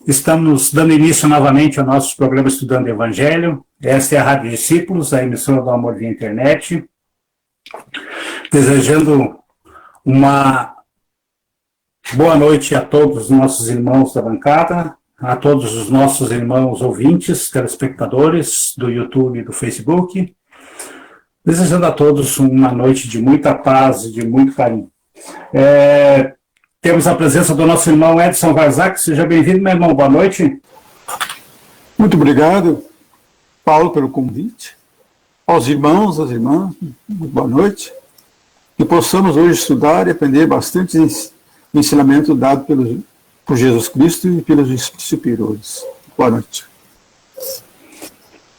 Estamos dando início novamente ao nosso programa Estudando o Evangelho. Esta é a Rádio Discípulos, a emissora do Amor via Internet. Desejando uma boa noite a todos os nossos irmãos da bancada, a todos os nossos irmãos ouvintes, telespectadores do YouTube e do Facebook. Desejando a todos uma noite de muita paz e de muito carinho. Temos a presença do nosso irmão Edson Varzak. Seja bem-vindo, meu irmão. Boa noite. Muito obrigado, Paulo, pelo convite. Aos irmãos, às irmãs, muito boa noite. Que possamos hoje estudar e aprender bastante ensinamento dado por Jesus Cristo e pelos Espíritos superiores. Boa noite.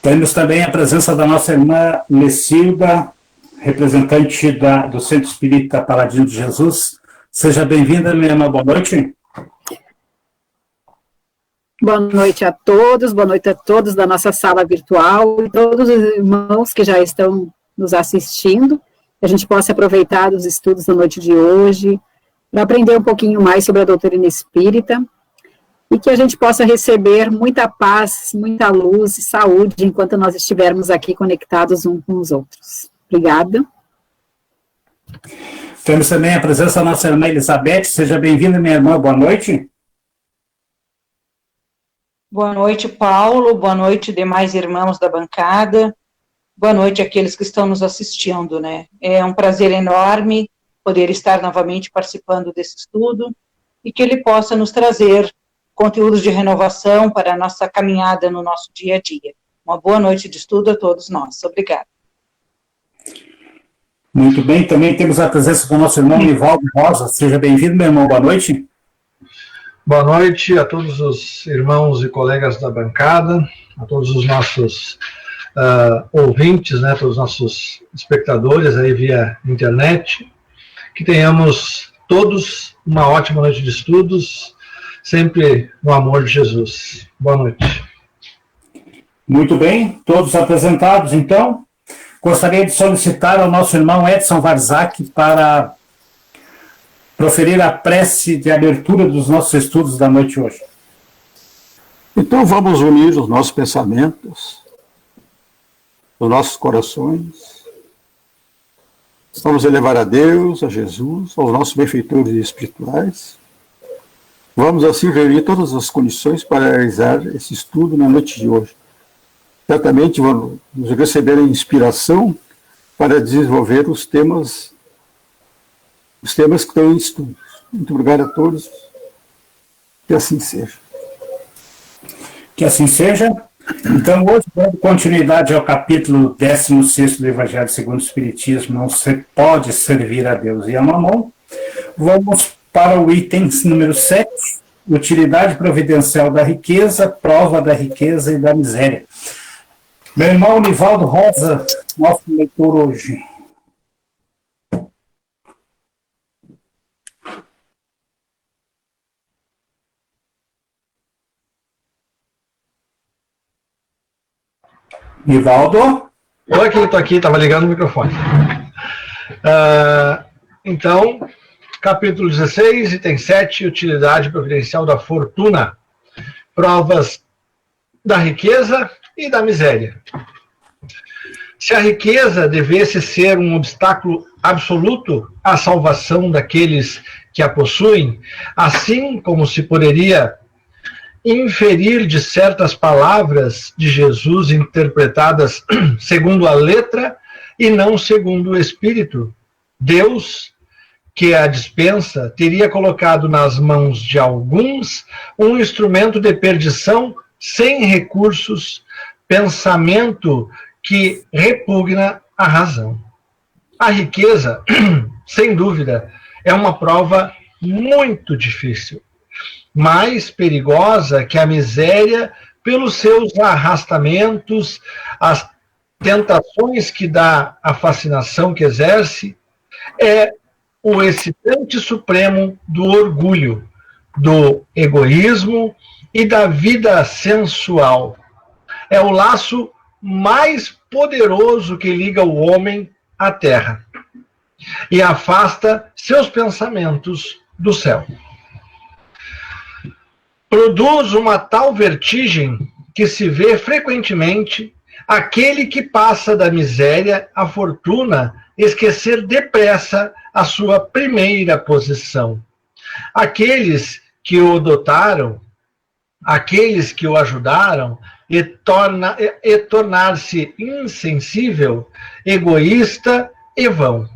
Temos também a presença da nossa irmã Messilda, representante do Centro Espírita Paladino de Jesus. Seja bem-vinda, minha irmã. Boa noite. Boa noite a todos da nossa sala virtual e todos os irmãos que já estão nos assistindo. Que a gente possa aproveitar os estudos da noite de hoje para aprender um pouquinho mais sobre a doutrina espírita e que a gente possa receber muita paz, muita luz e saúde enquanto nós estivermos aqui conectados uns com os outros. Obrigada. Temos também a presença da nossa irmã Elizabeth. Seja bem-vinda, minha irmã. Boa noite. Boa noite, Paulo. Boa noite, demais irmãos da bancada. Boa noite àqueles que estão nos assistindo, né? É um prazer enorme poder estar novamente participando desse estudo e que ele possa nos trazer conteúdos de renovação para a nossa caminhada no nosso dia a dia. Uma boa noite de estudo a todos nós. Obrigada. Muito bem, também temos a presença do nosso irmão Nivaldo Rosa. Seja bem-vindo, meu irmão. Boa noite. Boa noite a todos os irmãos e colegas da bancada, a todos os nossos ouvintes, né, todos os nossos espectadores aí via internet. Que tenhamos todos uma ótima noite de estudos, sempre no amor de Jesus. Boa noite. Muito bem, todos apresentados, então. Gostaria de solicitar ao nosso irmão Edson Varzak para proferir a prece de abertura dos nossos estudos da noite de hoje. Então vamos unir os nossos pensamentos, os nossos corações. Vamos elevar a Deus, a Jesus, aos nossos benfeitores espirituais. Vamos assim reunir todas as condições para realizar esse estudo na noite de hoje. Certamente vamos receber a inspiração para desenvolver os temas que estão em estudo. Muito obrigado a todos. Que assim seja. Que assim seja. Então, hoje, dando continuidade ao capítulo 16 do Evangelho segundo o Espiritismo, não se pode servir a Deus e a Mamon, vamos para o item número 7, utilidade providencial da riqueza, prova da riqueza e da miséria. Meu irmão Nivaldo Rosa, nosso leitor hoje. Nivaldo? Estou aqui, estava ligando o microfone. Então, capítulo 16, item 7, utilidade providencial da fortuna, provas da riqueza e da miséria. Se a riqueza devesse ser um obstáculo absoluto à salvação daqueles que a possuem, assim como se poderia inferir de certas palavras de Jesus interpretadas segundo a letra e não segundo o espírito, Deus, que a dispensa, teria colocado nas mãos de alguns um instrumento de perdição sem recursos, pensamento que repugna a razão. A riqueza, sem dúvida, é uma prova muito difícil, mais perigosa que a miséria pelos seus arrastamentos, as tentações que dá, a fascinação que exerce, é o excitante supremo do orgulho, do egoísmo e da vida sensual. É o laço mais poderoso que liga o homem à terra e afasta seus pensamentos do céu. produz uma tal vertigem que se vê frequentemente aquele que passa da miséria à fortuna esquecer depressa a sua primeira posição. Aqueles que o dotaram, aqueles que o ajudaram, e tornar-se insensível, egoísta e vão.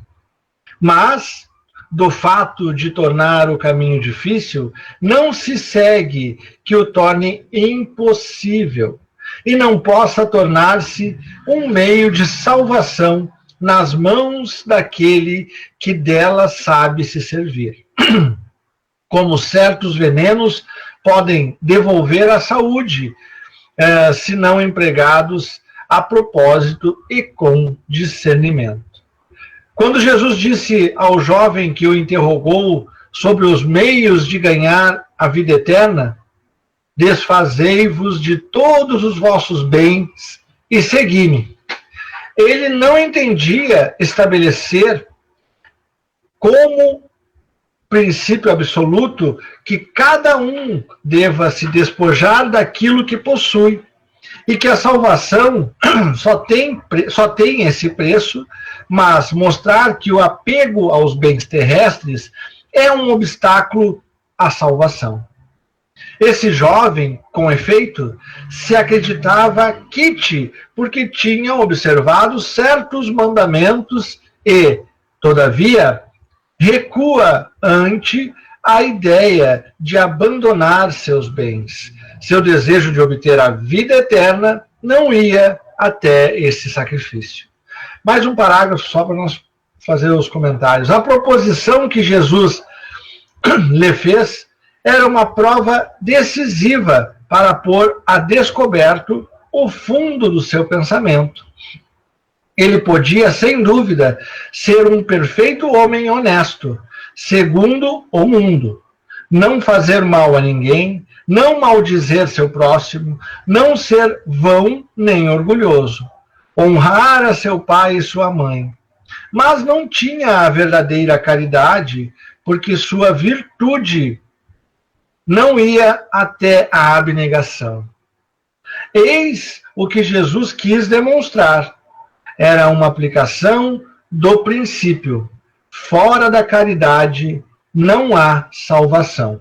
Mas, do fato de tornar o caminho difícil, não se segue que o torne impossível, e não possa tornar-se um meio de salvação nas mãos daquele que dela sabe se servir. Como certos venenos podem devolver a saúde, se não empregados a propósito e com discernimento. Quando Jesus disse ao jovem que o interrogou sobre os meios de ganhar a vida eterna, desfazei-vos de todos os vossos bens e segui-me. Ele não entendia estabelecer como princípio absoluto que cada um deva se despojar daquilo que possui e que a salvação só tem esse preço, mas mostrar que o apego aos bens terrestres é um obstáculo à salvação. Esse jovem, com efeito, se acreditava quite porque tinha observado certos mandamentos e, todavia, recua ante a ideia de abandonar seus bens. Seu desejo de obter a vida eterna não ia até esse sacrifício. Mais um parágrafo só para nós fazer os comentários. A proposição que Jesus lhe fez era uma prova decisiva para pôr a descoberto o fundo do seu pensamento. Ele podia, sem dúvida, ser um perfeito homem honesto, segundo o mundo, não fazer mal a ninguém, não maldizer seu próximo, não ser vão nem orgulhoso, honrar a seu pai e sua mãe. Mas não tinha a verdadeira caridade, porque sua virtude não ia até a abnegação. Eis o que Jesus quis demonstrar. Era uma aplicação do princípio. Fora da caridade não há salvação.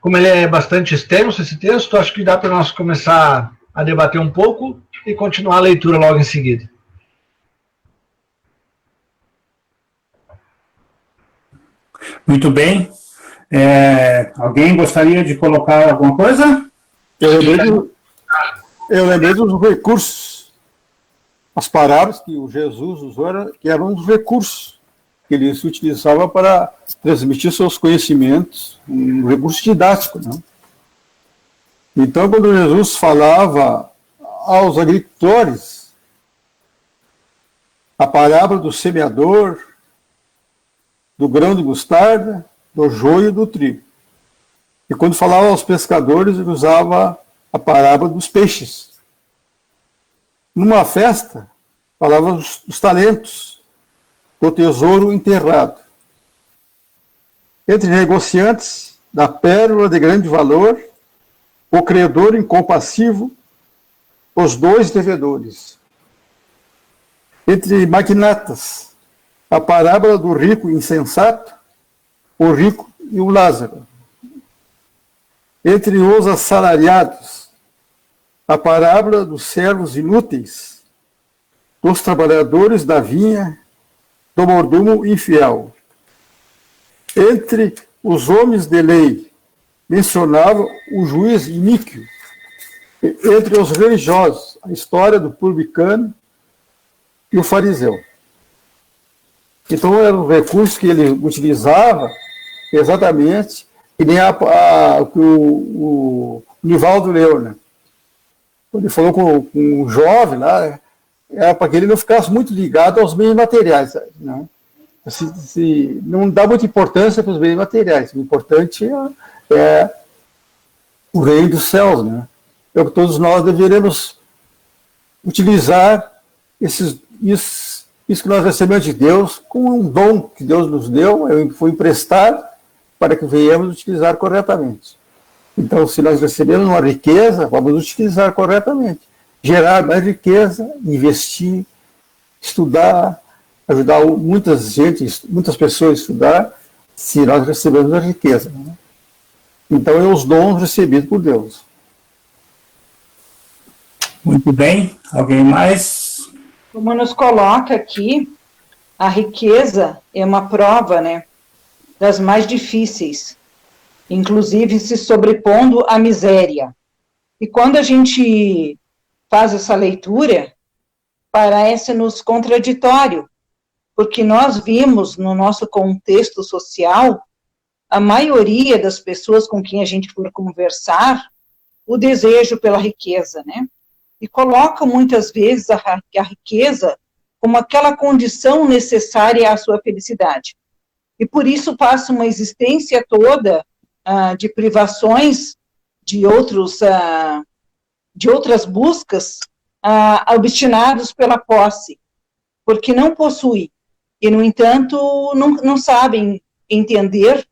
Como ele é bastante extenso, esse texto, acho que dá para nós começar a debater um pouco e continuar a leitura logo em seguida. Muito bem. Alguém gostaria de colocar alguma coisa? Eu lembrei dos recursos. As palavras que o Jesus usou que eram os recursos que ele se utilizava para transmitir seus conhecimentos, um recurso didático. Não? Então, quando Jesus falava aos agricultores, a parábola do semeador, do grão de mostarda, do joio e do trigo. E quando falava aos pescadores, ele usava a parábola dos peixes. Numa festa, falava dos talentos, do tesouro enterrado. Entre negociantes, da pérola de grande valor, o credor incompassivo, os dois devedores. Entre magnatas, a parábola do rico insensato, o rico e o Lázaro. Entre os assalariados, a parábola dos servos inúteis, dos trabalhadores da vinha, do mordomo infiel. Entre os homens de lei, mencionava o juiz iníquo. Entre os religiosos, a história do publicano e o fariseu. Então, eram recursos que ele utilizava exatamente, que nem o Nivaldo leu, né? Quando ele falou com o jovem lá, era para que ele não ficasse muito ligado aos bens materiais. Né? Não dá muita importância para os bens materiais. O importante é o reino dos céus. Né? Então, todos nós deveremos utilizar isso que nós recebemos de Deus como um dom que Deus nos deu, foi emprestado para que venhamos utilizar corretamente. Então, se nós recebemos uma riqueza, vamos utilizar corretamente. Gerar mais riqueza, investir, estudar, ajudar muitas pessoas a estudar, se nós recebemos a riqueza. Né? Então, é os dons recebidos por Deus. Muito bem. Alguém mais? Como nos coloca aqui, a riqueza é uma prova, né, das mais difíceis, inclusive se sobrepondo à miséria. E quando a gente faz essa leitura, parece-nos contraditório, porque nós vimos no nosso contexto social, a maioria das pessoas com quem a gente for conversar, o desejo pela riqueza, né? E colocam muitas vezes a riqueza como aquela condição necessária à sua felicidade. E por isso passa uma existência toda de privações, de outras buscas, obstinados pela posse, porque não possuem, e, no entanto, não sabem entender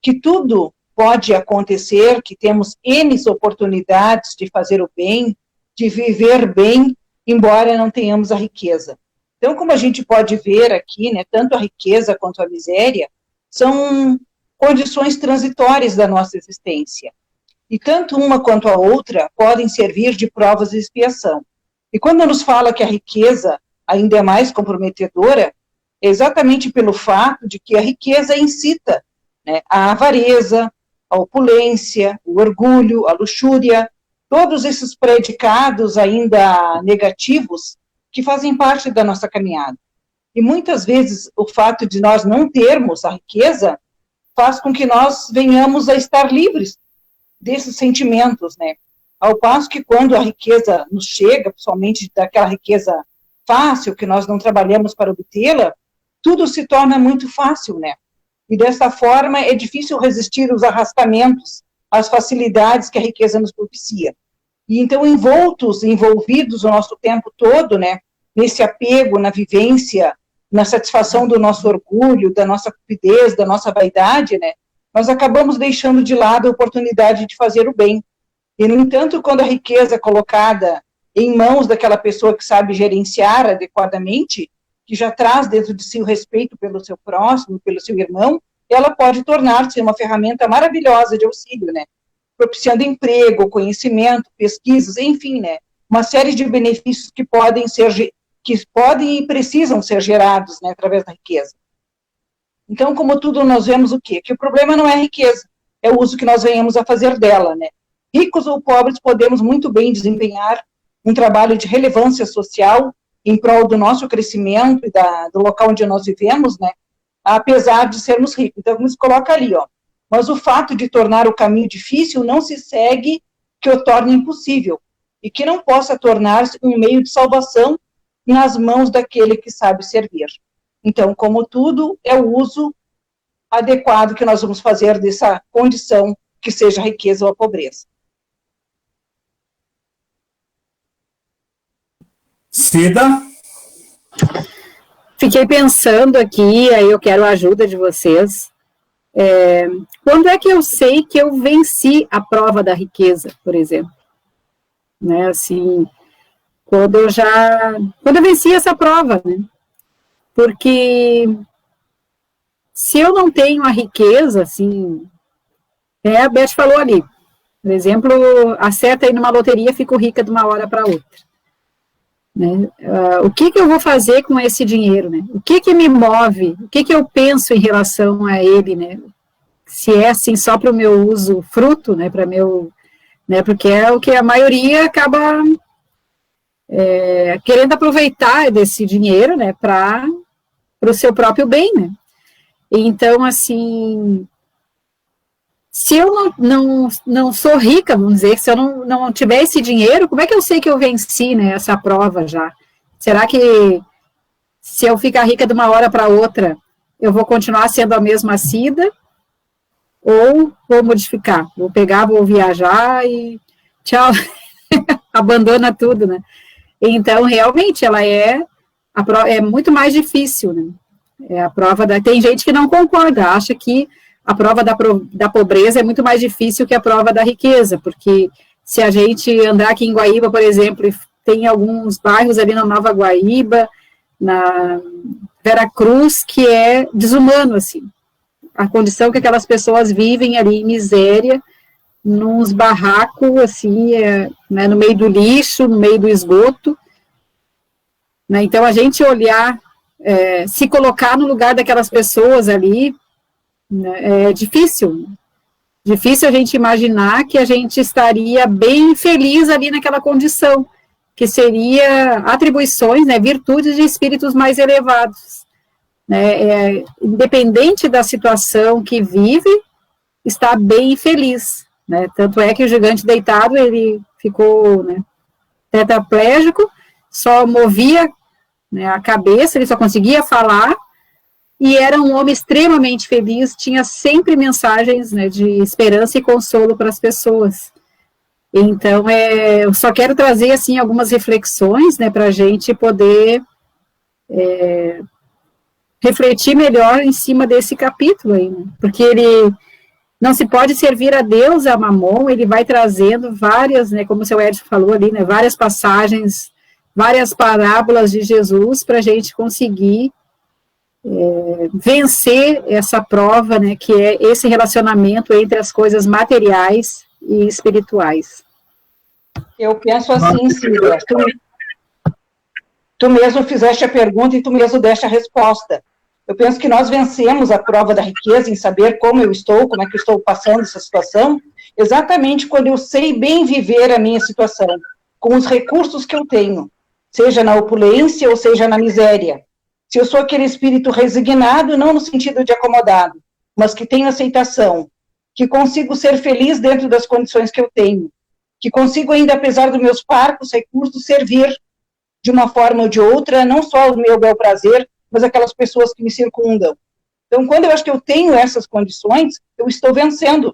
que tudo pode acontecer, que temos N oportunidades de fazer o bem, de viver bem, embora não tenhamos a riqueza. Então, como a gente pode ver aqui, né, tanto a riqueza quanto a miséria são condições transitórias da nossa existência. E tanto uma quanto a outra podem servir de provas de expiação. E quando nos fala que a riqueza ainda é mais comprometedora, é exatamente pelo fato de que a riqueza incita, né, a avareza, a opulência, o orgulho, a luxúria, todos esses predicados ainda negativos que fazem parte da nossa caminhada. E muitas vezes o fato de nós não termos a riqueza faz com que nós venhamos a estar livres desses sentimentos, né? Ao passo que quando a riqueza nos chega, principalmente daquela riqueza fácil, que nós não trabalhamos para obtê-la, tudo se torna muito fácil, né? E dessa forma é difícil resistir aos arrastamentos, às facilidades que a riqueza nos propicia. E então envolvidos o nosso tempo todo, né? Nesse apego, na vivência, na satisfação do nosso orgulho, da nossa cupidez, da nossa vaidade, né? Nós acabamos deixando de lado a oportunidade de fazer o bem. E, no entanto, quando a riqueza é colocada em mãos daquela pessoa que sabe gerenciar adequadamente, que já traz dentro de si o respeito pelo seu próximo, pelo seu irmão, ela pode tornar-se uma ferramenta maravilhosa de auxílio, né? Propiciando emprego, conhecimento, pesquisas, enfim, né? Uma série de benefícios que podem e precisam ser gerados, né, através da riqueza. Então, como tudo, nós vemos o quê? Que o problema não é a riqueza, é o uso que nós venhamos a fazer dela, né? Ricos ou pobres, podemos muito bem desempenhar um trabalho de relevância social em prol do nosso crescimento e do local onde nós vivemos, né? Apesar de sermos ricos. Então, como se coloca ali, ó. Mas o fato de tornar o caminho difícil não se segue que o torne impossível e que não possa tornar-se um meio de salvação nas mãos daquele que sabe servir. Então, como tudo, é o uso adequado que nós vamos fazer dessa condição, que seja a riqueza ou a pobreza. Cida? Fiquei pensando aqui, aí eu quero a ajuda de vocês. Quando é que eu sei que eu venci a prova da riqueza, por exemplo? Né, assim, quando eu venci essa prova, né? Porque se eu não tenho a riqueza, assim, a Beth falou ali, por exemplo, acerta aí numa loteria, fico rica de uma hora para outra. Né? O que eu vou fazer com esse dinheiro, né? O que me move? O que eu penso em relação a ele, né? Se é assim só para o meu uso fruto, né? Para meu, né? Porque é o que a maioria acaba querendo aproveitar desse dinheiro, né? Para o seu próprio bem, né? Então, assim, se eu não sou rica, vamos dizer, se eu não tiver esse dinheiro, como é que eu sei que eu venci, né, essa prova já? Será que se eu ficar rica de uma hora para outra, eu vou continuar sendo a mesma Cida? Ou vou modificar? Vou viajar e tchau, abandona tudo, né? Então, realmente, ela é muito mais difícil, né? A prova tem gente que não concorda, acha que a prova da pobreza é muito mais difícil que a prova da riqueza, porque se a gente andar aqui em Guaíba, por exemplo, tem alguns bairros ali na Nova Guaíba, na Veracruz, que é desumano, assim, a condição que aquelas pessoas vivem ali em miséria, nos barracos, assim, né, no meio do lixo, no meio do esgoto, né, então a gente olhar, se colocar no lugar daquelas pessoas ali, né, é difícil a gente imaginar que a gente estaria bem feliz ali naquela condição, que seria atribuições, né, virtudes de espíritos mais elevados, né, independente da situação que vive, está bem feliz, né, tanto é que o gigante deitado, ele ficou, né, tetraplégico, só movia, né, a cabeça, ele só conseguia falar, e era um homem extremamente feliz, tinha sempre mensagens, né, de esperança e consolo para as pessoas. Então, eu só quero trazer, assim, algumas reflexões, né, para a gente poder refletir melhor em cima desse capítulo aí, né, porque ele não se pode servir a Deus, a Mamon, ele vai trazendo várias, né, como o seu Edson falou ali, né, várias passagens, várias parábolas de Jesus para a gente conseguir vencer essa prova, né, que é esse relacionamento entre as coisas materiais e espirituais. Eu penso assim, Silvia, tu mesmo fizeste a pergunta e tu mesmo deste a resposta. Eu penso que nós vencemos a prova da riqueza em saber como eu estou, como é que eu estou passando essa situação, exatamente quando eu sei bem viver a minha situação, com os recursos que eu tenho, seja na opulência ou seja na miséria. Se eu sou aquele espírito resignado, não no sentido de acomodado, mas que tenho aceitação, que consigo ser feliz dentro das condições que eu tenho, que consigo ainda, apesar dos meus parcos recursos, servir de uma forma ou de outra, não só o meu bel prazer, mas aquelas pessoas que me circundam. Então, quando eu acho que eu tenho essas condições, eu estou vencendo.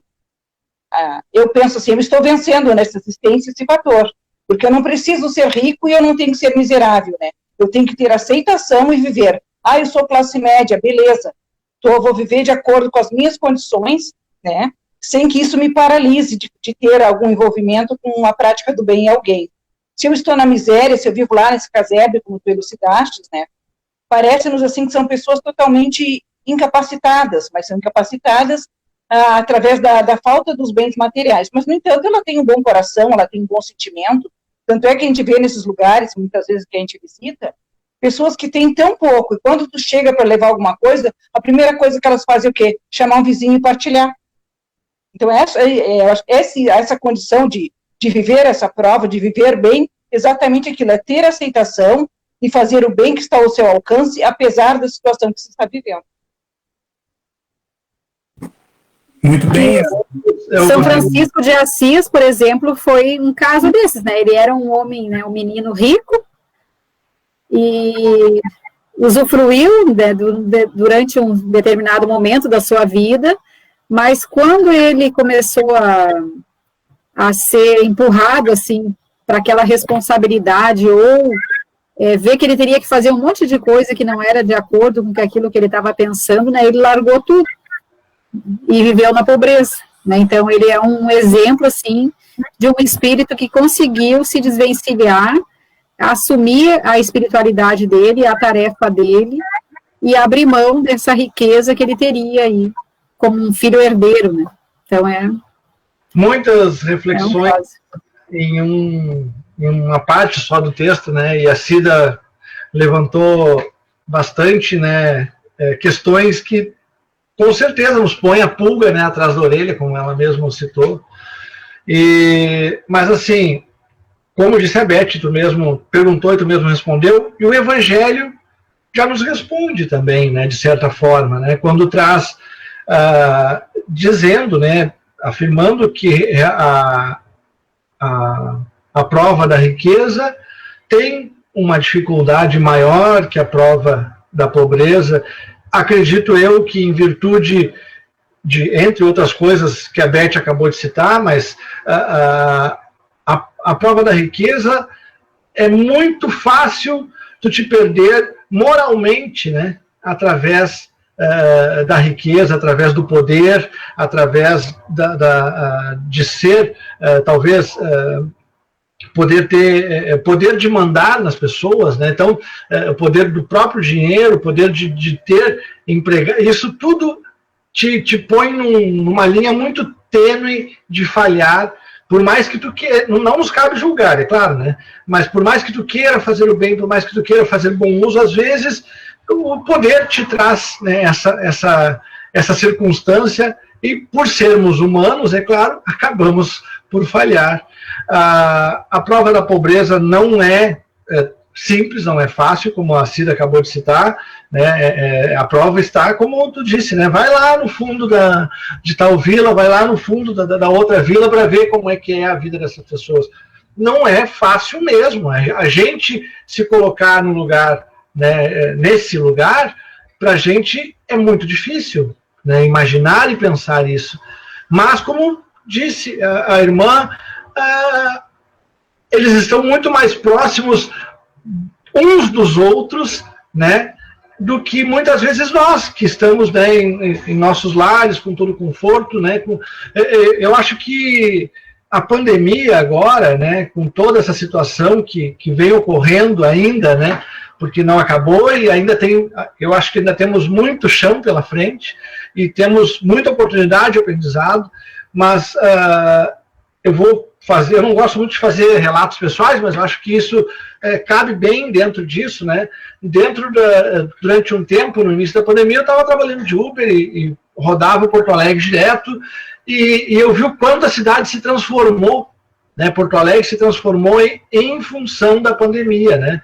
Eu penso assim, eu estou vencendo nessa existência esse fator, porque eu não preciso ser rico e eu não tenho que ser miserável, né? Eu tenho que ter aceitação e viver. Eu sou classe média, beleza. Então, eu vou viver de acordo com as minhas condições, né? Sem que isso me paralise de ter algum envolvimento com a prática do bem em alguém. Se eu estou na miséria, se eu vivo lá nesse casebre, como tu elucidaste, né? Parece-nos assim que são pessoas totalmente incapacitadas, mas são incapacitadas através da falta dos bens materiais. Mas, no entanto, ela tem um bom coração, ela tem um bom sentimento. Tanto é que a gente vê nesses lugares, muitas vezes que a gente visita, pessoas que têm tão pouco, e quando tu chega para levar alguma coisa, a primeira coisa que elas fazem é o quê? Chamar um vizinho e partilhar. Então, essa condição de viver essa prova, de viver bem, exatamente aquilo, é ter aceitação e fazer o bem que está ao seu alcance, apesar da situação que você está vivendo. Muito bem. São Francisco de Assis, por exemplo, foi um caso desses, né? Ele era um homem, né, um menino rico, e usufruiu, né, durante um determinado momento da sua vida, mas quando ele começou a ser empurrado, assim, para aquela responsabilidade, ou ver que ele teria que fazer um monte de coisa que não era de acordo com aquilo que ele estava pensando, né, ele largou tudo e viveu na pobreza, né? Então ele é um exemplo, assim, de um espírito que conseguiu se desvencilhar, assumir a espiritualidade dele, a tarefa dele, e abrir mão dessa riqueza que ele teria aí, como um filho herdeiro, né? Então muitas reflexões em uma parte só do texto, né? E a Cida levantou bastante, né, questões que com certeza nos põe a pulga, né, atrás da orelha, como ela mesma citou. Mas assim, como disse a Beth, tu mesmo perguntou e tu mesmo respondeu, e o Evangelho já nos responde também, né, de certa forma, né, quando traz, dizendo, né, afirmando que a prova da riqueza tem uma dificuldade maior que a prova da pobreza. Acredito eu que em virtude de, entre outras coisas que a Beth acabou de citar, mas a prova da riqueza é muito fácil tu te perder moralmente, né, através da riqueza, através do poder, através de ser, talvez, poder de mandar nas pessoas, né? Então, o poder do próprio dinheiro, o poder de ter empregado, isso tudo te põe numa linha muito tênue de falhar, por mais que tu queira, não nos cabe julgar, é claro, né? Mas por mais que tu queira fazer o bem, por mais que tu queira fazer bom uso, às vezes o poder te traz, né, essa circunstância, e por sermos humanos, é claro, acabamos por falhar. A prova da pobreza não é simples, não é fácil, como a Cida acabou de citar, né? A prova está, como tu disse, né? Vai lá no fundo de tal vila, vai lá no fundo da outra vila para ver como é que é a vida dessas pessoas. Não é fácil mesmo. A gente se colocar no lugar, né, nesse lugar, para a gente é muito difícil, né, imaginar e pensar isso. Mas, como disse a irmã, eles estão muito mais próximos uns dos outros, né, do que muitas vezes nós, que estamos, né, em nossos lares, com todo conforto, né, eu acho que a pandemia agora, né, com toda essa situação que vem ocorrendo ainda, né, porque não acabou e ainda eu acho que ainda temos muito chão pela frente e temos muita oportunidade de aprendizado, mas eu não gosto muito de fazer relatos pessoais, mas eu acho que isso cabe bem dentro disso, né? Durante um tempo, no início da pandemia, eu estava trabalhando de Uber e rodava Porto Alegre direto, e eu vi o quanto a cidade se transformou, né? Porto Alegre se transformou em função da pandemia, né?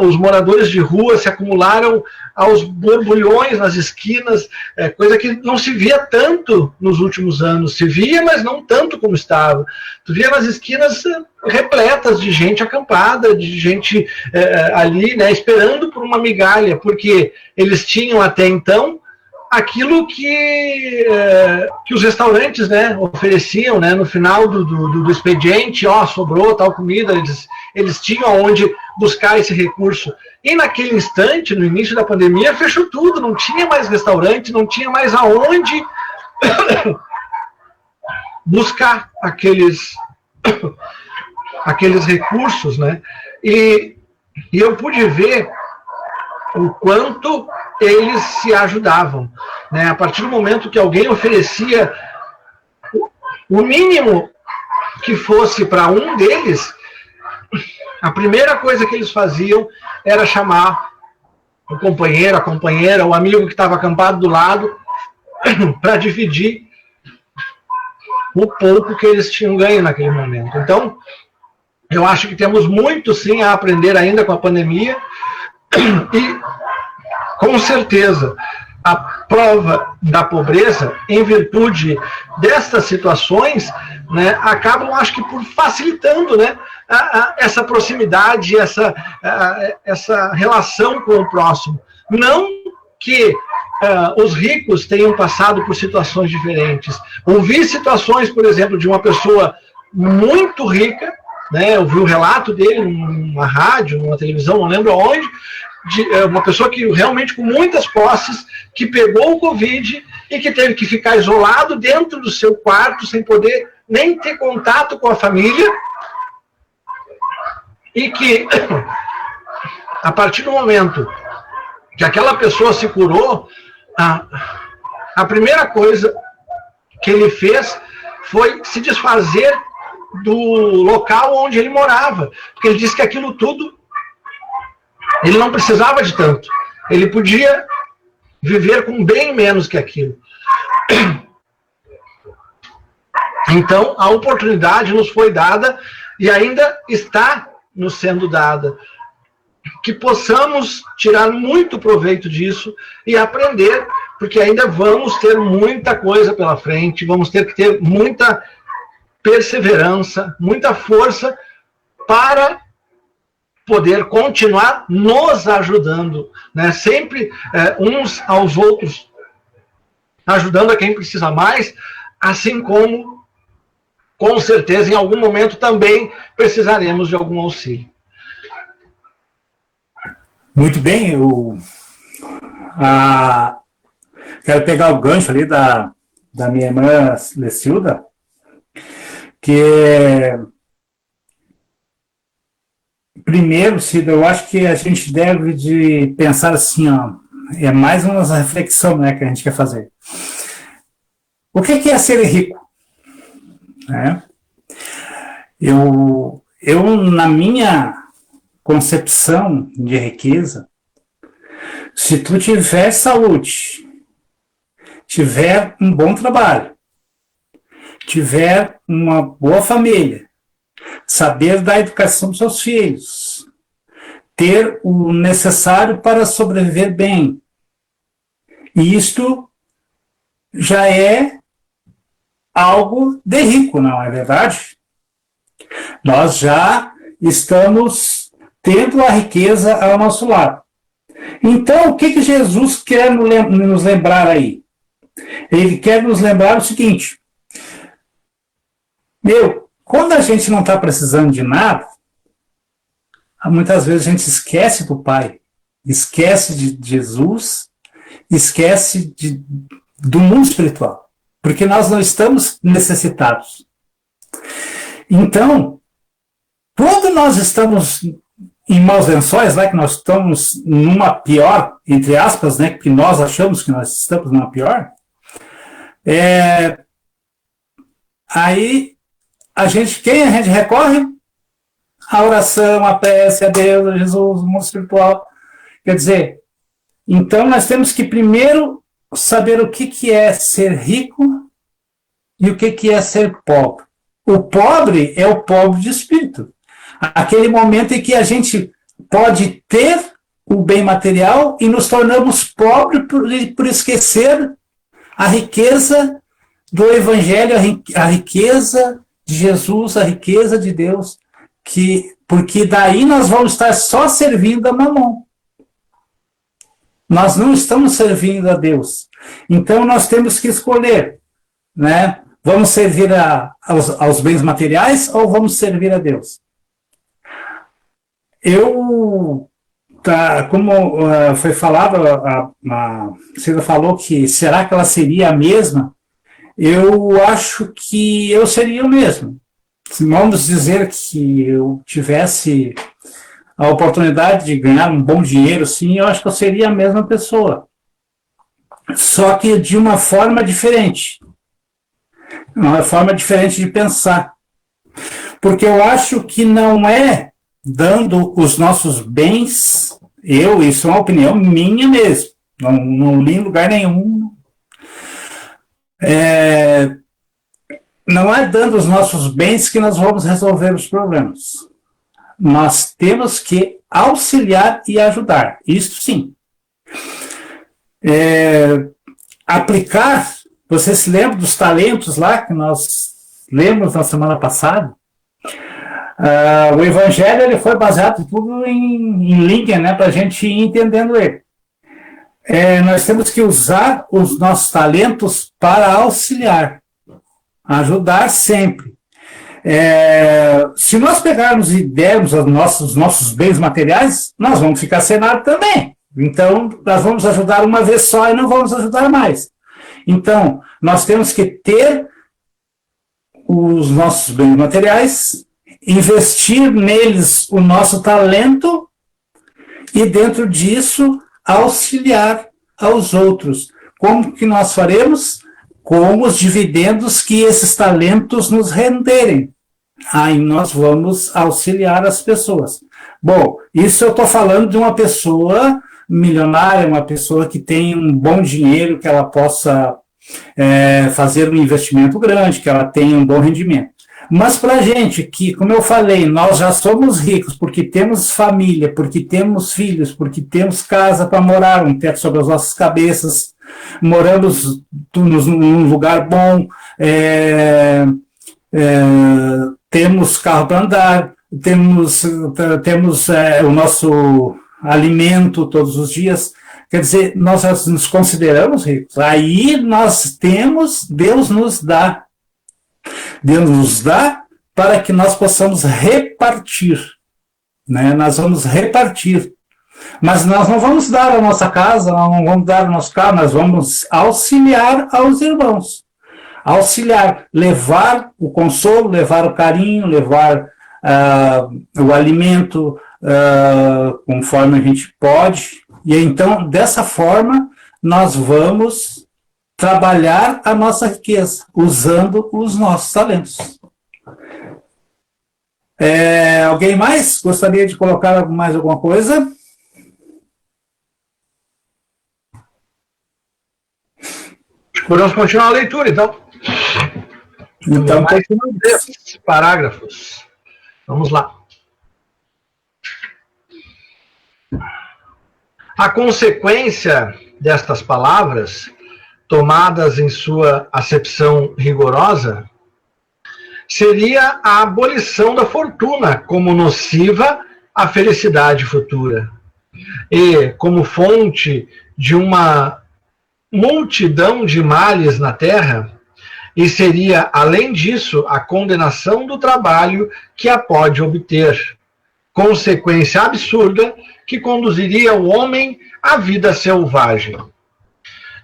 Os moradores de rua se acumularam aos borbulhões nas esquinas, coisa que não se via tanto nos últimos anos. Se via, mas não tanto como estava. Tu via nas esquinas repletas de gente acampada, de gente ali, né, esperando por uma migalha, porque eles tinham até então aquilo que os restaurantes, né, ofereciam, né, no final do expediente, sobrou tal comida, eles tinham onde buscar esse recurso. E naquele instante, no início da pandemia, fechou tudo, não tinha mais restaurante, não tinha mais aonde buscar aqueles recursos, né? E eu pude ver o quanto eles se ajudavam, né? A partir do momento que alguém oferecia o mínimo que fosse para um deles, a primeira coisa que eles faziam era chamar o companheiro, a companheira, o amigo que estava acampado do lado, para dividir o pouco que eles tinham ganho naquele momento. Então, eu acho que temos muito, sim, a aprender ainda com a pandemia, e, com certeza, a prova da pobreza, em virtude destas situações, né, acabam, acho que, por facilitando, né, essa proximidade, essa relação com o próximo. Não que os ricos tenham passado por situações diferentes. Ouvi situações, por exemplo, de uma pessoa muito rica, né, eu vi o relato dele numa rádio, numa televisão, não lembro onde, de uma pessoa que realmente com muitas posses, que pegou o Covid e que teve que ficar isolado dentro do seu quarto, sem poder nem ter contato com a família, e que, a partir do momento que aquela pessoa se curou, a primeira coisa que ele fez foi se desfazer do local onde ele morava, porque ele disse que aquilo tudo, ele não precisava de tanto, ele podia viver com bem menos que aquilo. Então, a oportunidade nos foi dada e ainda está nos sendo dada. Que possamos tirar muito proveito disso e aprender, porque ainda vamos ter muita coisa pela frente, vamos ter que ter muita perseverança, muita força para poder continuar nos ajudando, né? Sempre uns aos outros, ajudando a quem precisa mais, assim como, com certeza, em algum momento também precisaremos de algum auxílio. Muito bem, quero pegar o gancho ali da minha irmã Lecilda, que primeiro, Cida, eu acho que a gente deve de pensar assim, ó, é mais uma reflexão, né, que a gente quer fazer. O que é ser rico? Né? Eu, na minha concepção de riqueza, se tu tiver saúde, tiver um bom trabalho, tiver uma boa família, saber dar educação para seus filhos, ter o necessário para sobreviver bem, isto já é algo de rico, não é verdade? Nós já estamos tendo a riqueza ao nosso lado. Então, o que Jesus quer nos lembrar aí? Ele quer nos lembrar o seguinte: quando a gente não está precisando de nada, muitas vezes a gente esquece do Pai, esquece de Jesus, esquece do mundo espiritual, porque nós não estamos necessitados. Então, quando nós estamos em maus lençóis, lá que nós estamos numa pior, entre aspas, né, que nós achamos que nós estamos numa pior, aí quem a gente recorre? A oração, a prece, a Deus, a Jesus, o mundo espiritual. Quer dizer, então nós temos que primeiro saber o que é ser rico e o que é ser pobre. O pobre é o pobre de espírito. Aquele momento em que a gente pode ter o bem material e nos tornamos pobres por esquecer a riqueza do Evangelho, a riqueza de Jesus, a riqueza de Deus, porque daí nós vamos estar só servindo a Mamon. Nós não estamos servindo a Deus. Então nós temos que escolher, né? Vamos servir aos bens materiais ou vamos servir a Deus? Como foi falado, a Cida falou que será que ela seria a mesma? Eu acho que eu seria o mesmo. Vamos dizer que eu tivesse a oportunidade de ganhar um bom dinheiro, sim, eu acho que eu seria a mesma pessoa. Só que de uma forma diferente. Uma forma diferente de pensar. Porque eu acho que não é dando os nossos bens, isso é uma opinião minha mesmo, não li em lugar nenhum. Não é dando os nossos bens que nós vamos resolver os problemas. Nós temos que auxiliar e ajudar, isso sim. Aplicar, você se lembra dos talentos lá que nós lemos na semana passada? O Evangelho ele foi baseado tudo em linha, né, para a gente ir entendendo ele. Nós temos que usar os nossos talentos para auxiliar, ajudar sempre. Se nós pegarmos e dermos os nossos bens materiais, nós vamos ficar sem nada também. Então, nós vamos ajudar uma vez só e não vamos ajudar mais. Então, nós temos que ter os nossos bens materiais, investir neles o nosso talento e, dentro disso, auxiliar aos outros. Como que nós faremos? Com os dividendos que esses talentos nos renderem. Aí nós vamos auxiliar as pessoas. Bom, isso eu estou falando de uma pessoa milionária, uma pessoa que tem um bom dinheiro, que ela possa fazer um investimento grande, que ela tenha um bom rendimento. Mas para a gente que, como eu falei, nós já somos ricos porque temos família, porque temos filhos, porque temos casa para morar, um teto sobre as nossas cabeças, moramos num lugar bom, temos carro para andar, temos o nosso alimento todos os dias. Quer dizer, nós já nos consideramos ricos. Aí nós temos, Deus nos dá para que nós possamos repartir, né? Nós vamos repartir. Mas nós não vamos dar a nossa casa, não vamos dar o nosso carro, nós vamos auxiliar aos irmãos. Auxiliar, levar o consolo, levar o carinho, levar o alimento conforme a gente pode. E então, dessa forma, nós vamos trabalhar a nossa riqueza, usando os nossos talentos. Alguém mais gostaria de colocar mais alguma coisa? Podemos continuar a leitura, então. Então, continuamos. Parágrafos. Vamos lá. A consequência destas palavras, tomadas em sua acepção rigorosa, seria a abolição da fortuna como nociva à felicidade futura e como fonte de uma multidão de males na terra, e seria, além disso, a condenação do trabalho que a pode obter, consequência absurda que conduziria o homem à vida selvagem,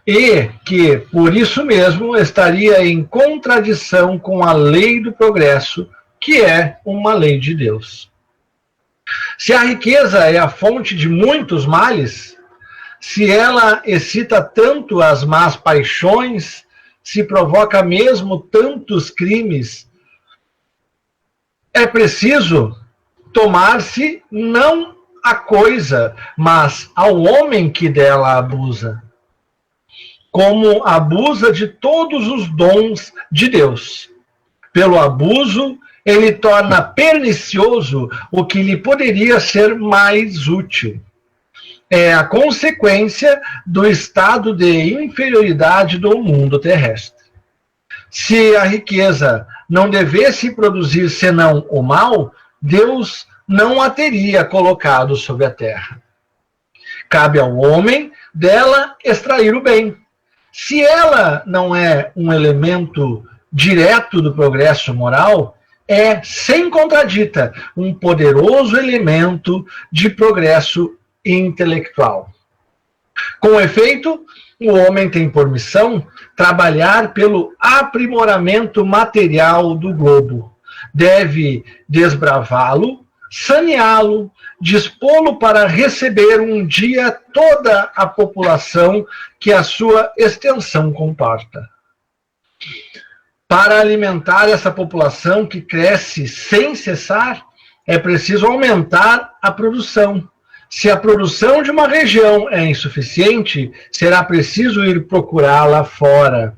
e que, por isso mesmo, estaria em contradição com a lei do progresso, que é uma lei de Deus. Se a riqueza é a fonte de muitos males, se ela excita tanto as más paixões, se provoca mesmo tantos crimes, é preciso tomar-se não a coisa, mas ao homem que dela abusa, como abusa de todos os dons de Deus. Pelo abuso, ele torna pernicioso o que lhe poderia ser mais útil. É a consequência do estado de inferioridade do mundo terrestre. Se a riqueza não devesse produzir senão o mal, Deus não a teria colocado sobre a terra. Cabe ao homem dela extrair o bem. Se ela não é um elemento direto do progresso moral, é, sem contradita, um poderoso elemento de progresso intelectual. Com efeito, o homem tem por missão trabalhar pelo aprimoramento material do globo. Deve desbravá-lo, saneá-lo, dispô-lo para receber um dia toda a população que a sua extensão comporta. Para alimentar essa população que cresce sem cessar, é preciso aumentar a produção. Se a produção de uma região é insuficiente, será preciso ir procurá-la fora.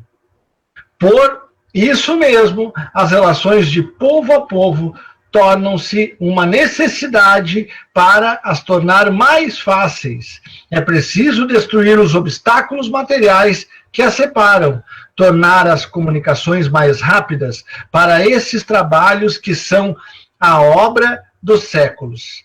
Por isso mesmo, as relações de povo a povo tornam-se uma necessidade para as tornar mais fáceis. É preciso destruir os obstáculos materiais que as separam, tornar as comunicações mais rápidas para esses trabalhos que são a obra dos séculos.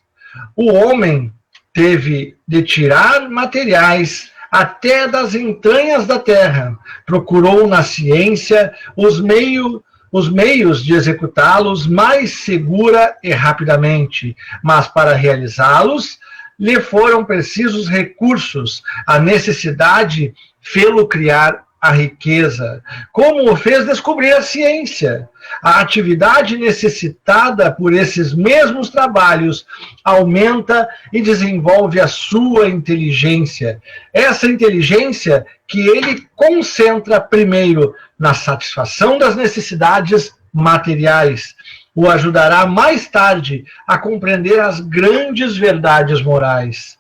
O homem teve de tirar materiais até das entranhas da terra, procurou na ciência os meios de executá-los mais segura e rapidamente, mas para realizá-los lhe foram precisos recursos. A necessidade fê-lo criar a riqueza, como o fez descobrir a ciência. A atividade necessitada por esses mesmos trabalhos aumenta e desenvolve a sua inteligência. Essa inteligência que ele concentra primeiro na satisfação das necessidades materiais, o ajudará mais tarde a compreender as grandes verdades morais.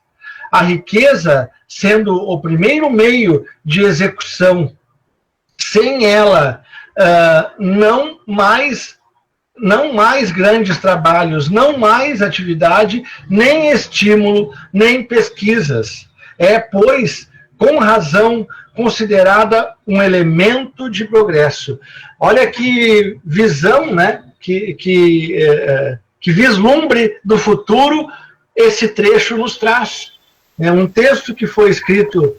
A riqueza, sendo o primeiro meio de execução, sem ela, não mais grandes trabalhos, não mais atividade, nem estímulo, nem pesquisas. É, pois, com razão, considerada um elemento de progresso. Olha que visão, né? Que vislumbre do futuro esse trecho nos traz. É um texto que foi escrito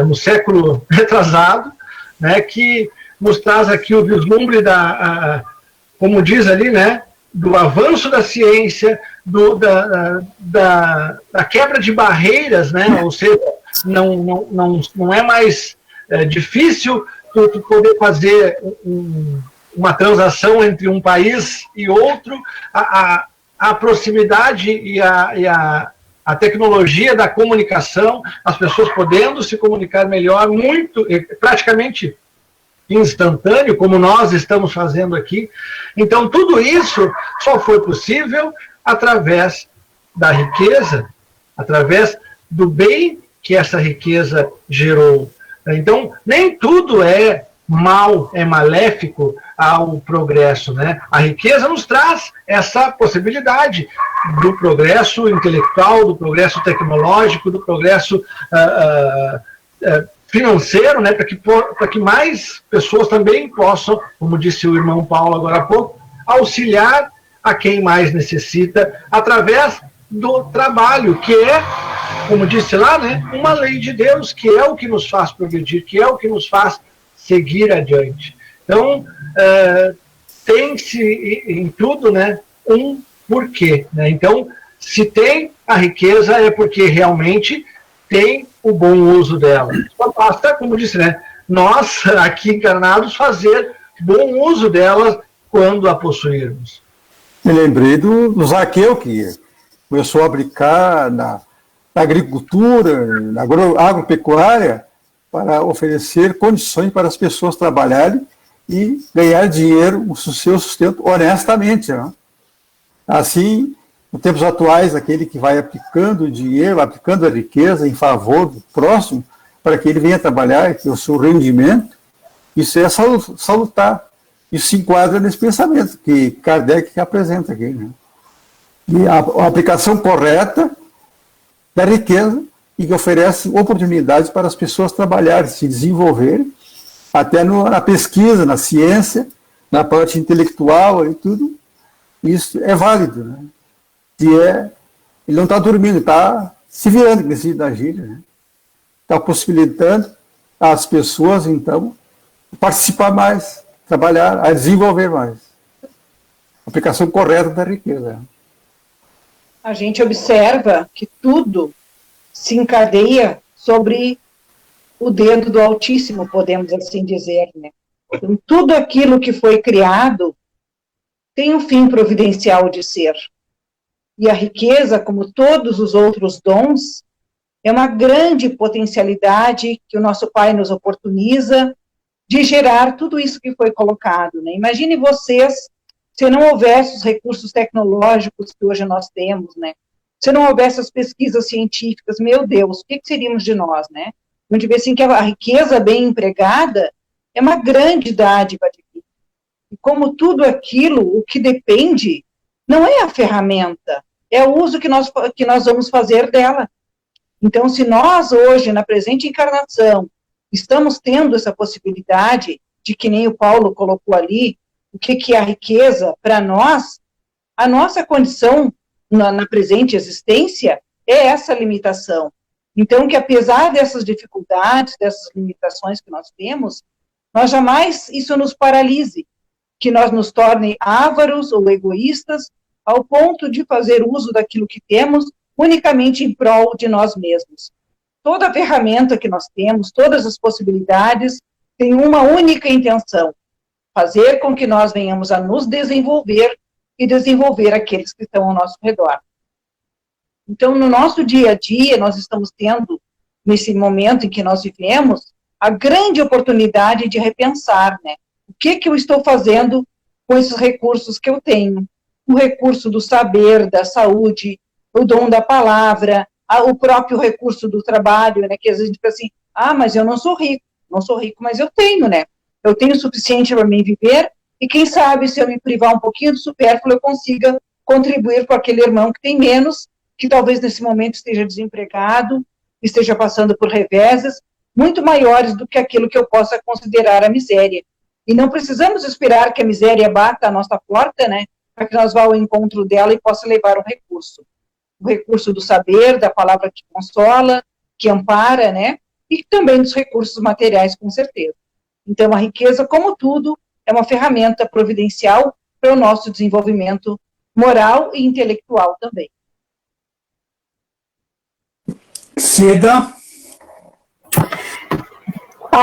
no século retrasado, né, que nos traz aqui o vislumbre como diz ali, né, do avanço da ciência, da quebra de barreiras, né? Ou seja, não é mais difícil tu poder fazer uma transação entre um país e outro, a proximidade e a tecnologia da comunicação, as pessoas podendo se comunicar melhor, praticamente instantâneo, como nós estamos fazendo aqui. Então, tudo isso só foi possível através da riqueza, através do bem que essa riqueza gerou. Então, nem tudo é mal, é maléfico ao progresso, né? A riqueza nos traz essa possibilidade do progresso intelectual, do progresso tecnológico, do progresso financeiro, né? Para que mais pessoas também possam, como disse o irmão Paulo agora há pouco, auxiliar a quem mais necessita através do trabalho, que é, como disse lá, né, uma lei de Deus, que é o que nos faz progredir, que é o que nos faz seguir adiante. Então, tem-se em tudo, né, um porquê, né? Então, se tem a riqueza é porque realmente tem o bom uso dela. Só basta, como disse, né, nós aqui encarnados fazer bom uso dela quando a possuirmos. Me lembrei do Zaqueu, que começou a brincar na agricultura, na agropecuária, para oferecer condições para as pessoas trabalharem e ganhar dinheiro, o seu sustento honestamente. Né? Assim, nos tempos atuais, aquele que vai aplicando o dinheiro, aplicando a riqueza em favor do próximo, para que ele venha trabalhar e ter o seu rendimento, isso é salutar. Isso se enquadra nesse pensamento que Kardec apresenta aqui. Né? E a aplicação correta da riqueza e que oferece oportunidades para as pessoas trabalharem, se desenvolverem, até na pesquisa, na ciência, na parte intelectual e tudo. Isso é válido. Né? Ele não está dormindo, está se virando, que decide da gíria. Né? Está possibilitando as pessoas, então, participar mais, trabalhar, a desenvolver mais. Aplicação correta da riqueza. A gente observa que tudo se encadeia sobre o dedo do Altíssimo, podemos assim dizer, né? Então, tudo aquilo que foi criado tem um fim providencial de ser. E a riqueza, como todos os outros dons, é uma grande potencialidade que o nosso Pai nos oportuniza de gerar tudo isso que foi colocado, né? Imagine vocês, se não houvesse os recursos tecnológicos que hoje nós temos, né? Se não houvesse as pesquisas científicas, meu Deus, o que seríamos de nós, né? A gente vê assim que a riqueza bem empregada é uma grande dádiva de vida. E como tudo aquilo, o que depende, não é a ferramenta, é o uso que nós vamos fazer dela. Então, se nós hoje, na presente encarnação, estamos tendo essa possibilidade de, que nem o Paulo colocou ali, o que é a riqueza para nós, a nossa condição na presente existência é essa limitação. Então, que apesar dessas dificuldades, dessas limitações que nós temos, nós jamais isso nos paralise, que nós nos torne ávaros ou egoístas, ao ponto de fazer uso daquilo que temos unicamente em prol de nós mesmos. Toda a ferramenta que nós temos, todas as possibilidades, tem uma única intenção: fazer com que nós venhamos a nos desenvolver e desenvolver aqueles que estão ao nosso redor. Então, no nosso dia a dia, nós estamos tendo, nesse momento em que nós vivemos, a grande oportunidade de repensar, né? O que eu estou fazendo com esses recursos que eu tenho? O recurso do saber, da saúde, o dom da palavra, o próprio recurso do trabalho, né? Que às vezes a gente fala assim, mas eu não sou rico, mas eu tenho, né? Eu tenho o suficiente para mim viver, e quem sabe, se eu me privar um pouquinho do supérfluo, eu consiga contribuir com aquele irmão que tem menos, que talvez nesse momento esteja desempregado, esteja passando por reveses muito maiores do que aquilo que eu possa considerar a miséria. E não precisamos esperar que a miséria bata a nossa porta, né, para que nós vá ao encontro dela e possa levar um recurso. O recurso do saber, da palavra que consola, que ampara, né, e também dos recursos materiais, com certeza. Então, a riqueza, como tudo, é uma ferramenta providencial para o nosso desenvolvimento moral e intelectual também. Cida?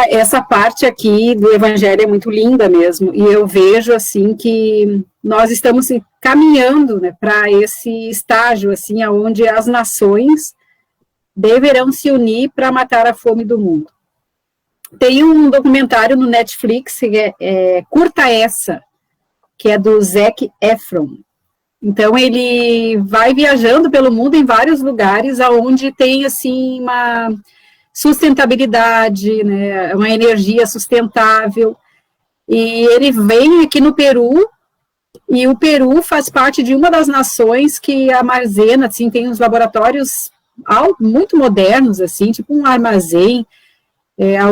Essa parte aqui do Evangelho é muito linda mesmo, e eu vejo, assim, que nós estamos caminhando, né, para esse estágio, assim, onde as nações deverão se unir para matar a fome do mundo. Tem um documentário no Netflix, que Curta Essa, que é do Zac Efron. Então, ele vai viajando pelo mundo em vários lugares onde tem, assim, uma sustentabilidade, né, uma energia sustentável, e ele vem aqui no Peru, e o Peru faz parte de uma das nações que armazena, assim, tem uns laboratórios muito modernos, assim, tipo um armazém,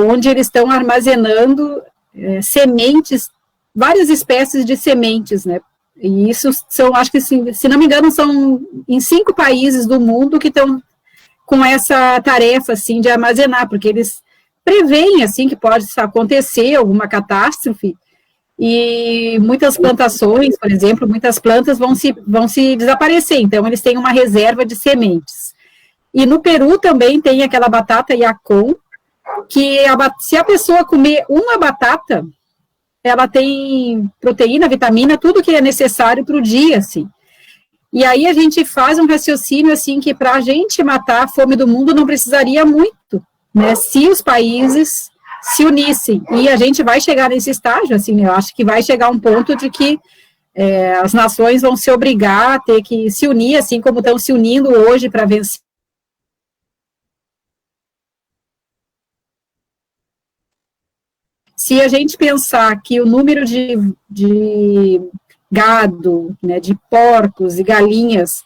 onde eles estão armazenando sementes, várias espécies de sementes, né, e isso são, acho que, se não me engano, são em 5 países do mundo que estão com essa tarefa, assim, de armazenar, porque eles preveem, assim, que pode acontecer alguma catástrofe, e muitas plantações, por exemplo, muitas plantas vão se desaparecer, então eles têm uma reserva de sementes. E no Peru também tem aquela batata yacon, que se a pessoa comer uma batata, ela tem proteína, vitamina, tudo que é necessário para o dia, assim. E aí a gente faz um raciocínio, assim, que para a gente matar a fome do mundo não precisaria muito, né, se os países se unissem. E a gente vai chegar nesse estágio, assim, eu acho que vai chegar um ponto de que as nações vão se obrigar a ter que se unir, assim como estão se unindo hoje para vencer. Se a gente pensar que o número de gado, né, de porcos e galinhas,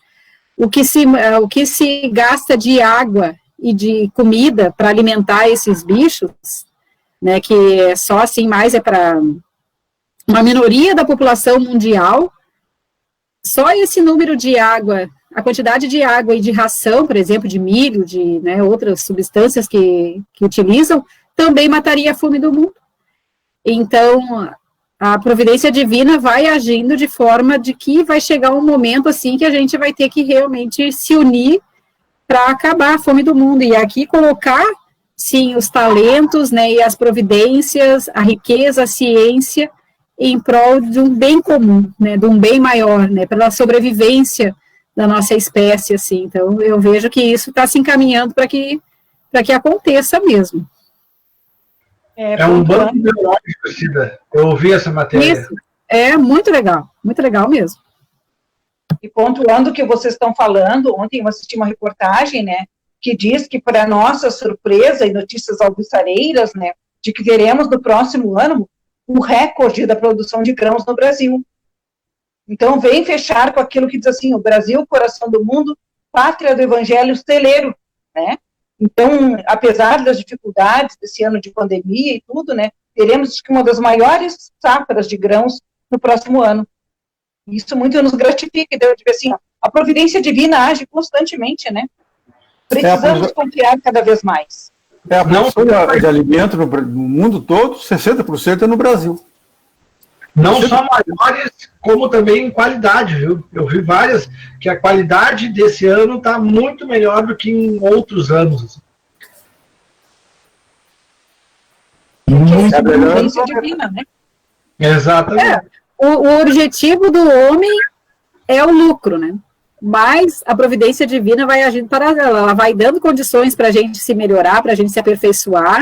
o que se gasta de água e de comida para alimentar esses bichos, né, que é só assim, mais para uma minoria da população mundial, só esse número de água, a quantidade de água e de ração, por exemplo, de milho, de, né, outras substâncias que utilizam, também mataria a fome do mundo. Então, a providência divina vai agindo de forma de que vai chegar um momento, assim, que a gente vai ter que realmente se unir para acabar a fome do mundo, e aqui colocar, sim, os talentos, né, e as providências, a riqueza, a ciência, em prol de um bem comum, né, de um bem maior, né, pela sobrevivência da nossa espécie, assim. Então, eu vejo que isso está se encaminhando para que aconteça mesmo. É um banco biológico, Cida. Eu ouvi essa matéria. Isso, é muito legal mesmo. E pontuando o que vocês estão falando, ontem eu assisti uma reportagem, né, que diz que, para nossa surpresa e notícias alvissareiras, né, de que teremos no próximo ano o recorde da produção de grãos no Brasil. Então, vem fechar com aquilo que diz assim, o Brasil, coração do mundo, pátria do evangelho celeiro, né? Então, apesar das dificuldades desse ano de pandemia e tudo, né, teremos uma das maiores safras de grãos no próximo ano. Isso muito nos gratifica, de ver assim, a providência divina age constantemente, né? Precisamos confiar cada vez mais. A produção de alimento no mundo todo, 60% é no Brasil. Não só maiores, como também em qualidade, viu? Eu vi várias, que a qualidade desse ano está muito melhor do que em outros anos. É a providência divina, né? Exatamente. O objetivo do homem é o lucro, né? Mas a providência divina vai agindo paralela, ela vai dando condições para a gente se melhorar, para a gente se aperfeiçoar,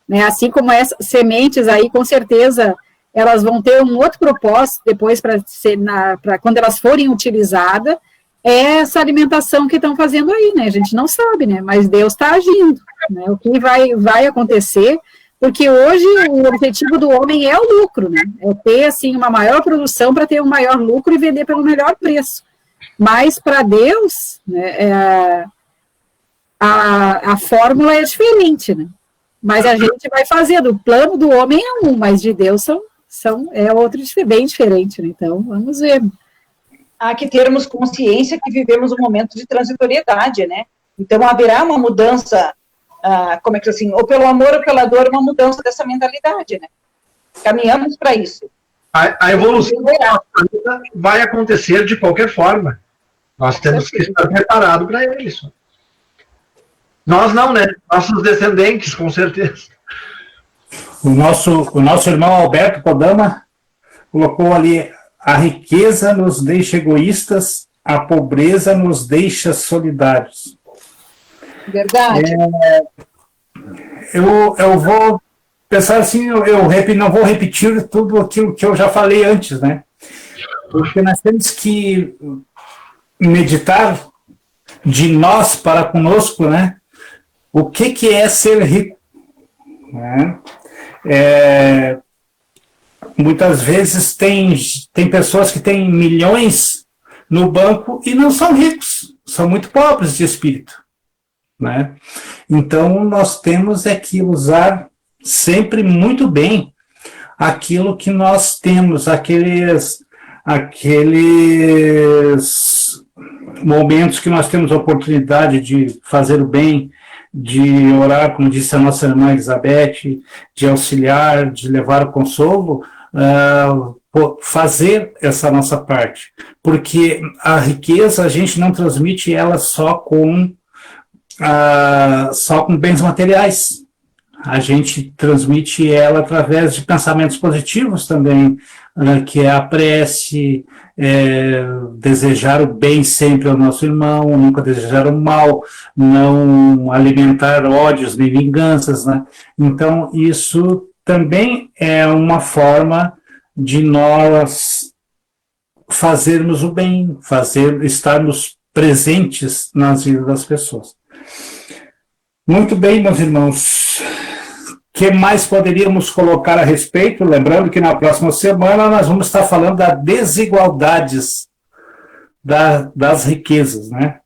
né? Assim como essas sementes aí, com certeza, elas vão ter um outro propósito depois para quando elas forem utilizadas, é essa alimentação que estão fazendo aí, né? A gente não sabe, né? Mas Deus está agindo, né? O que vai acontecer, porque hoje o objetivo do homem é o lucro, né? É ter, assim, uma maior produção para ter um maior lucro e vender pelo melhor preço. Mas para Deus, né, a fórmula é diferente, né? Mas a gente vai fazendo. O plano do homem é um, mas de Deus é outro bem diferente, né? Então, vamos ver. Há que termos consciência que vivemos um momento de transitoriedade, né? Então, haverá uma mudança, como é que assim, ou pelo amor ou pela dor, uma mudança dessa mentalidade, né? Caminhamos para isso. A evolução vai acontecer de qualquer forma. Nós temos que estar preparados para isso. Nós não, né? Nossos descendentes, com certeza. O nosso irmão Alberto Kodama colocou ali: a riqueza nos deixa egoístas, a pobreza nos deixa solidários. Verdade. Eu vou pensar assim, eu não vou repetir tudo aquilo que eu já falei antes, né? Porque nós temos que meditar de nós para conosco, né? O que é ser rico? Né? Muitas vezes tem pessoas que têm milhões no banco e não são ricos, são muito pobres de espírito, né? Então nós temos que usar sempre muito bem aquilo que nós temos, aqueles momentos que nós temos a oportunidade de fazer o bem, de orar, como disse a nossa irmã Elizabeth, de auxiliar, de levar o consolo, fazer essa nossa parte, porque a riqueza a gente não transmite ela só com bens materiais, a gente transmite ela através de pensamentos positivos também, que é a prece, desejar o bem sempre ao nosso irmão, nunca desejar o mal, não alimentar ódios nem vinganças, né? Então isso também é uma forma de nós fazermos o bem, estarmos presentes nas vidas das pessoas. Muito bem, meus irmãos. O que mais poderíamos colocar a respeito? Lembrando que na próxima semana nós vamos estar falando das desigualdades das riquezas, né?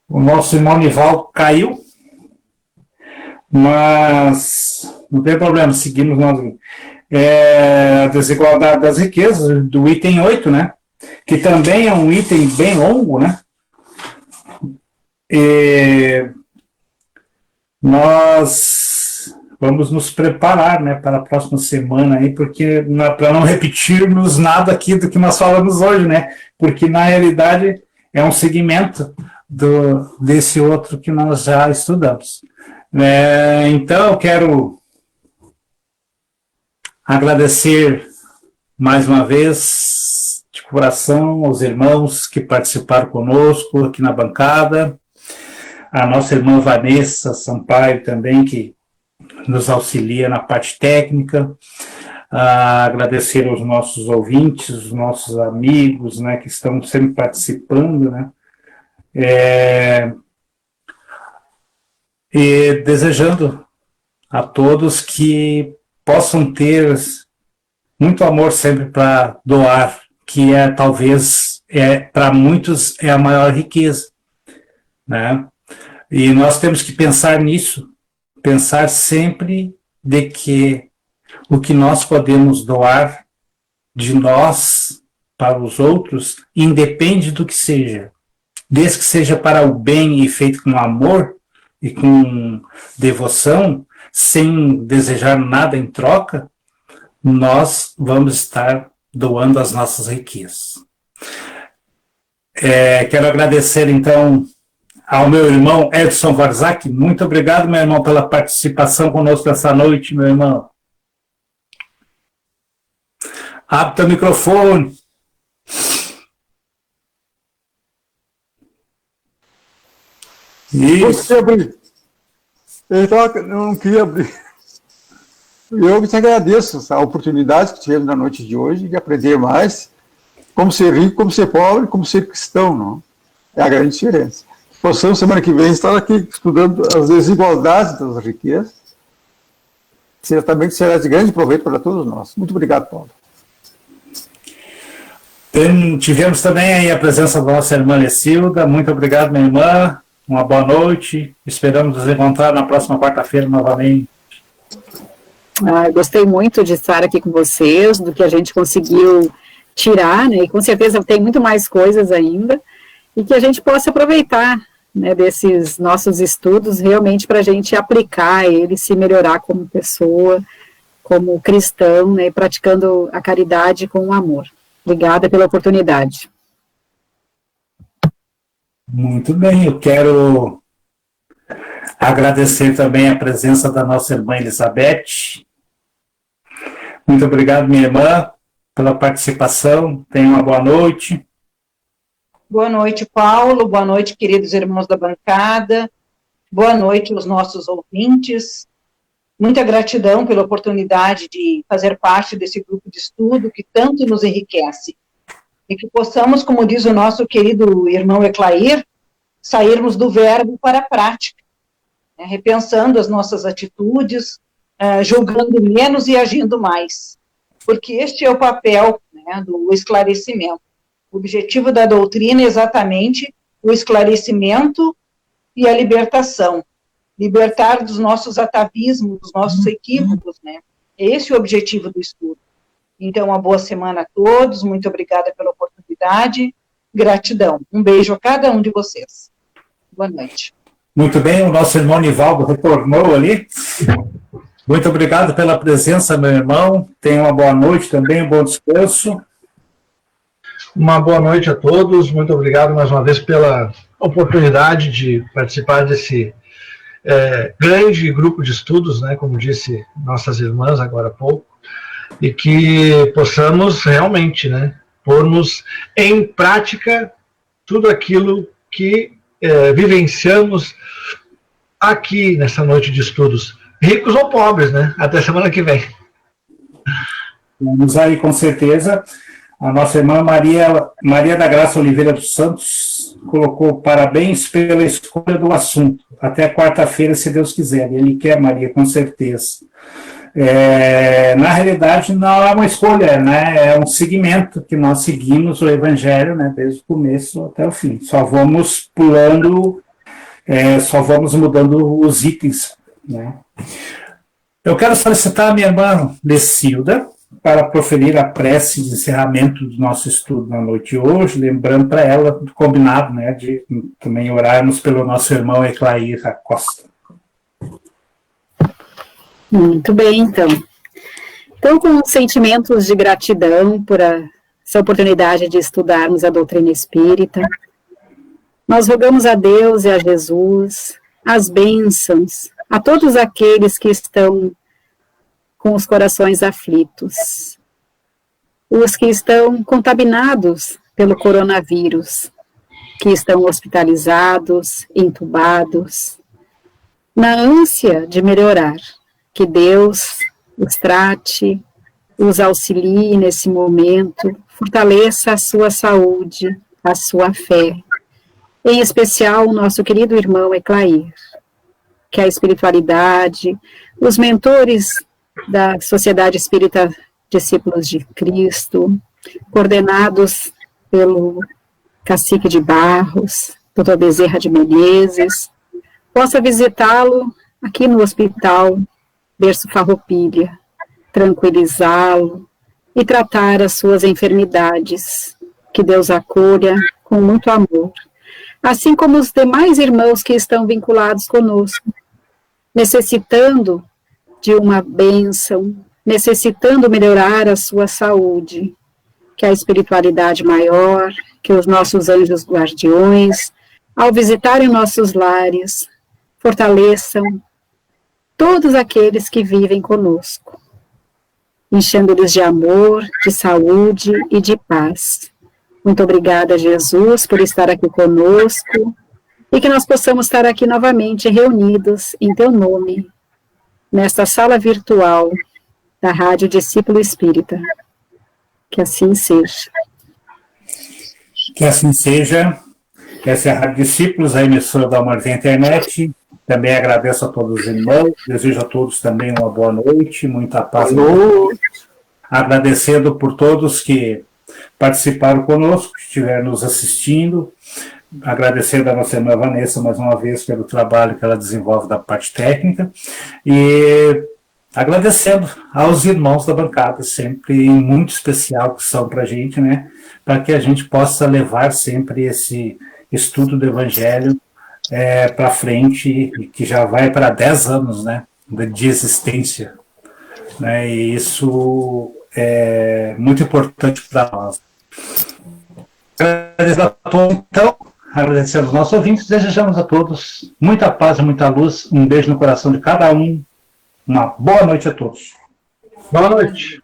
O nosso irmão Nivaldo caiu, mas não tem problema, seguimos nós. A desigualdade das riquezas, do item 8, né? Que também é um item bem longo, né? Nós vamos nos preparar, né, para a próxima semana aí, porque para não repetirmos nada aqui do que nós falamos hoje, né? Porque na realidade é um segmento desse outro que nós já estudamos. Então eu quero agradecer mais uma vez de coração aos irmãos que participaram conosco aqui na bancada, a nossa irmã Vanessa Sampaio também, que nos auxilia na parte técnica, agradecer aos nossos ouvintes, os nossos amigos, né, que estão sempre participando, né, e desejando a todos que possam ter muito amor sempre para doar, que talvez para muitos é a maior riqueza, né? E nós temos que pensar nisso, pensar sempre de que o que nós podemos doar de nós para os outros, independe do que seja, desde que seja para o bem e feito com amor e com devoção, sem desejar nada em troca, nós vamos estar doando as nossas riquezas. Quero agradecer, então, ao meu irmão Edson Varzak. Muito obrigado, meu irmão, pela participação conosco essa noite, meu irmão. Abre o microfone. Isso. Eu não queria abrir. Eu te agradeço a oportunidade que tivemos na noite de hoje de aprender mais como ser rico, como ser pobre, como ser cristão, não? É a grande diferença. Possamos, semana que vem, estar aqui estudando as desigualdades das riquezas. Certamente será de grande proveito para todos nós. Muito obrigado, Paulo. Tivemos também aí a presença da nossa irmã Lecilda. Muito obrigado, minha irmã. Uma boa noite. Esperamos nos encontrar na próxima quarta-feira novamente. Eu gostei muito de estar aqui com vocês, do que a gente conseguiu tirar, né? E com certeza tem muito mais coisas ainda, e que a gente possa aproveitar, né, desses nossos estudos realmente para a gente aplicar ele, se melhorar como pessoa, como cristão, né, praticando a caridade com o amor. Obrigada pela oportunidade. Muito bem, eu quero agradecer também a presença da nossa irmã Elizabeth. Muito obrigado, minha irmã, pela participação. Tenha uma boa noite. Boa noite, Paulo. Boa noite, queridos irmãos da bancada. Boa noite aos nossos ouvintes. Muita gratidão pela oportunidade de fazer parte desse grupo de estudo que tanto nos enriquece. E que possamos, como diz o nosso querido irmão Eclair, sairmos do verbo para a prática, né, repensando as nossas atitudes, julgando menos e agindo mais. Porque este é o papel, né, do esclarecimento. O objetivo da doutrina é exatamente o esclarecimento e a libertação. Libertar dos nossos atavismos, dos nossos equívocos, né? Esse é o objetivo do estudo. Então, uma boa semana a todos, muito obrigada pela oportunidade, gratidão. Um beijo a cada um de vocês. Boa noite. Muito bem, o nosso irmão Nivaldo retornou ali. Muito obrigado pela presença, meu irmão. Tenha uma boa noite também, um bom descanso. Uma boa noite a todos, muito obrigado mais uma vez pela oportunidade de participar desse grande grupo de estudos, né, como disse nossas irmãs agora há pouco, e que possamos realmente, né, pormos em prática tudo aquilo que vivenciamos aqui nessa noite de estudos, ricos ou pobres, né? Até semana que vem. Vamos aí, com certeza. A nossa irmã Maria da Graça Oliveira dos Santos colocou parabéns pela escolha do assunto. Até quarta-feira, se Deus quiser. Ele quer, Maria, com certeza. Na realidade, não é uma escolha, né? É um segmento que nós seguimos o Evangelho, né? Desde o começo até o fim. Só vamos pulando, só vamos mudando os itens, né? Eu quero solicitar a minha irmã Lecilda para proferir a prece de encerramento do nosso estudo na noite de hoje, lembrando para ela do combinado, né, de também orarmos pelo nosso irmão Eclair Acosta. Muito bem, então. Então, com sentimentos de gratidão por essa oportunidade de estudarmos a doutrina espírita, nós rogamos a Deus e a Jesus as bênçãos a todos aqueles que estão com os corações aflitos, os que estão contaminados pelo coronavírus, que estão hospitalizados, entubados, na ânsia de melhorar, que Deus os trate, os auxilie nesse momento, fortaleça a sua saúde, a sua fé, em especial o nosso querido irmão Eclair, que a espiritualidade, os mentores da Sociedade Espírita Discípulos de Cristo, coordenados pelo Cacique de Barros, Dr. Bezerra de Menezes, possa visitá-lo aqui no hospital Berço Farroupilha, tranquilizá-lo e tratar as suas enfermidades, que Deus acolha com muito amor, assim como os demais irmãos que estão vinculados conosco, necessitando de uma bênção, necessitando melhorar a sua saúde, que a espiritualidade maior, que os nossos anjos guardiões, ao visitarem nossos lares, fortaleçam todos aqueles que vivem conosco, enchendo-lhes de amor, de saúde e de paz. Muito obrigada, Jesus, por estar aqui conosco e que nós possamos estar aqui novamente reunidos em Teu nome, nesta sala virtual da Rádio Discípulo Espírita. Que assim seja. Que assim seja. Essa é a Rádio Discípulos, a emissora da Amor da Internet. Também agradeço a todos os irmãos, desejo a todos também uma boa noite, muita paz. Agradecendo por todos que participaram conosco, que estiveram nos assistindo. Agradecendo a nossa irmã Vanessa mais uma vez pelo trabalho que ela desenvolve da parte técnica e agradecendo aos irmãos da bancada, sempre muito especial que são para a gente, né, para que a gente possa levar sempre esse estudo do Evangelho para frente, que já vai para 10 anos, né, de existência né? E isso é muito importante para nós. Agradeço a todos, então, agradecemos aos nossos ouvintes, desejamos a todos muita paz e muita luz, um beijo no coração de cada um, uma boa noite a todos. Boa noite.